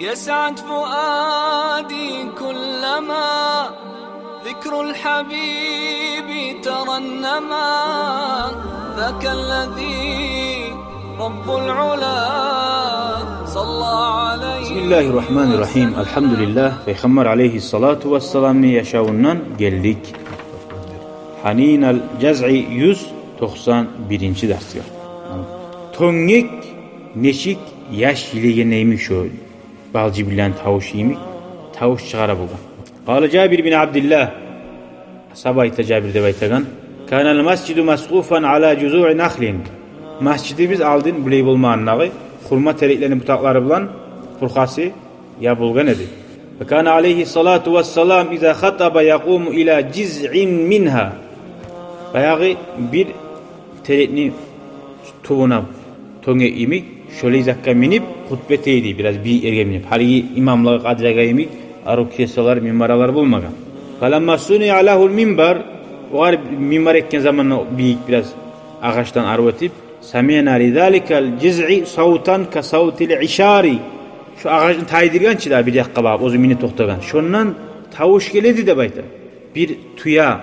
يسعد فؤادي كلما ذكر الحبيب ترنما ذاك الذي رب العلا صلى عليه. Bismillahirrahmanirrahim. Elhamdülillah. Peygamber aleyhissalatu vesselam'ı yaşavundan geldik. Haninal Cez'i 191. dersi. Tongek neşik yaş ile neymiş şöyle. Balcı bilen tavuş yemik. Tavuş çıkara bulan. Qala Cabir bin Abdullah. Sabayta Cabir de baytagan. Kanal mascidu masqufan ala cuzu'i nakhlin. Mascidi biz aldın bulay bulmağınnağı. Hurma teriklerini butakları bulan. Furkası ya bulgan edi. Ve kana aleyhissalatu vesselam iza khataba yaqumu ila ciz'in minha. Bayağı bir terikni tuğuna tonge imik. Şöyle izakka minip hutbeteydi biraz bir erge minip. Hali imamlığı kadiraga imik. Aruk kesalar minbaralar bulmagan. Falamma suni alahul minbar. O var minbar ekken zamanla büyük biraz ağaçtan arı etip. Samiyana lizalikal ciz'i sautan ka sautil işari. Şu ağacın taydirgan çida bir dakika bab ozu mini toxtagan. Şondan tavuş geledi de bayta. Bir tuya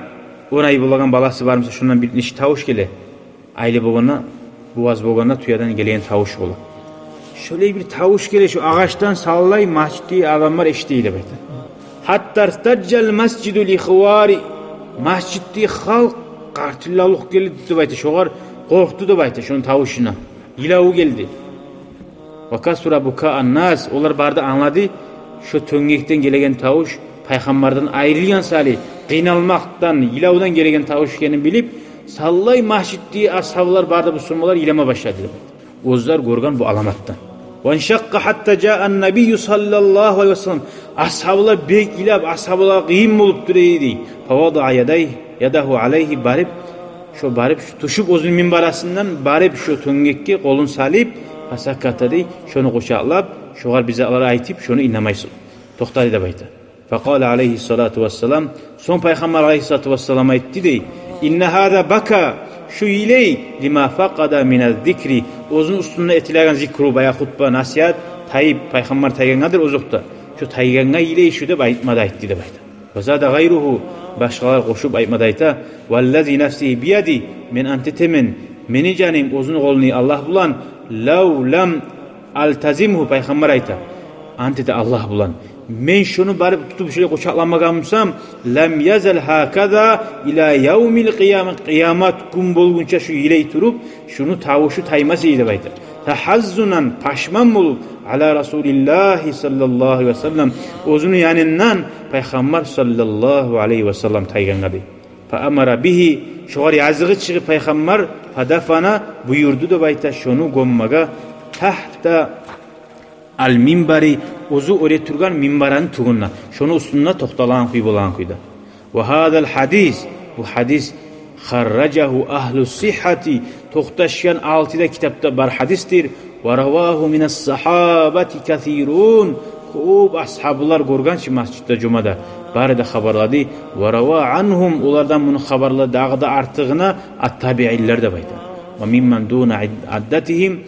orayı bulagan balası varmasa şundan bir niş tavuş gele. Aile babana buaz babana tuyadan gelen tavuş ola. Şöyle bir tavuş gele şu ağaçtan sallay mascidi adamlar eştiyle bayta. Hatta taccal mascidul ihvari. Masciddi halk qartillalıq geldi de bayta. Şoğar korktu da bayta şunun tavuşuna. İlavu geldi. Vakasura buka annas onlar barda anladı şu töngekten gelegen tavuş peygamberden ayrılgan sali qıynalmaktan ilavdan gelegen tavuş ekanini bilip sallay masjiddi ashablar barda bu sunmalar ilama başladı. Ozlar görgan bu alamattan. Ve inşaqqa hatta ja'an nabiyyu sallallahu aleyhi ve sellem ashablar bek ilab ashablar qıyım bolup duraydı. Fawada yadahu aleyhi barib şu barib şu tuşup ozun minbarasından barib şu töngekke kolun salip Fasakata dey, şunu koşallab, şoğar bize alara aytip, şunu inlamaysın. Toxtadı da bayta. Faqala aleyhissalatu vesselam, son peygamber aleyhissalatu vesselam aytti dey, inne hada baka, şu iley, lima faqada minel zikri, ozun üstünde etilagan zikru, baya hutba, nasihat, tayyip, peygamber taygangadır ozukta. Şu tayganga iley şu da baytmada aytti da bayta. Vazada gayruhu, başkalar koşup aytmada ayta, vallazi nafsi biyadi, men antitemen, meni canim ozun kolunu Allah bulan, law lam altazimhu peygamber ayta. Antite Allah bulan. Men şunu barıp tutup şöyle koçaklanmagamsam lam yazal hakaza ila yevmil kıyamet. Kıyamet gün bolgunça şu iley turup şunu tavuşu taymaz eydi bayta. Tahazzunan paşman bolup ala Resulillah sallallahu aleyhi ve sellem ozunu yanından peygamber sallallahu aleyhi ve sellem taygangadı. Fa amara bihi şoğar yazığı çıkıp peygamber fadafana buyurdu da bayta şunu gommaga tahta al minbari ozu oraya turgan minbaranın tuğunna şunu üstünde toxtalan kuy bolan kuyda. Ve hadal hadis bu hadis kharracahu ahlus sihhati toxtaşyan 6'da kitapta bar hadistir. Ve ravahu minas sahabati kathirun खूब ashablar görgançı masjidde cumada barida xabarladı ve rava anhum ulardan bunu xabarladı dağda artığına at-tabi'iller de bayda ve mimman duna addatihim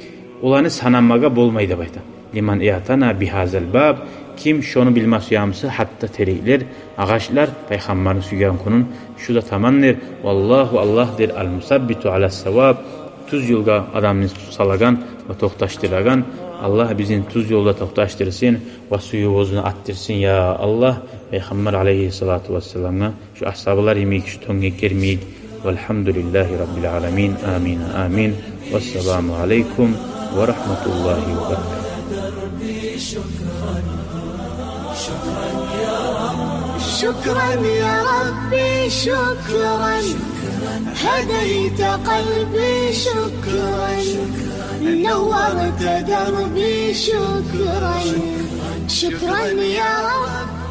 ulanı sanamaga bolmaydı bayda liman i'tana bihazel bab kim şonu bilmez yamsı hatta terikler ağaçlar peygamberin sügen kunun şu da tamamdır vallahu Allah'dır al-musabbitu alas-savab tuz yolga adamını salagan ve toxtaştıragan Allah bizim tuz yolda toxtaştırsın ve suyu bozunu attırsın ya Allah. Peygamber aleyhissalatu vesselam'a şu ashablar yemek şu tongek yermeyik. Velhamdülillahi Rabbil alemin. Amin. Amin. Vesselamu aleykum ve rahmetullahi ve berekatuhu. شكرا يا ربي شكرا هديت قلبي شكرا نورت دربي شكرا شكرا يا رب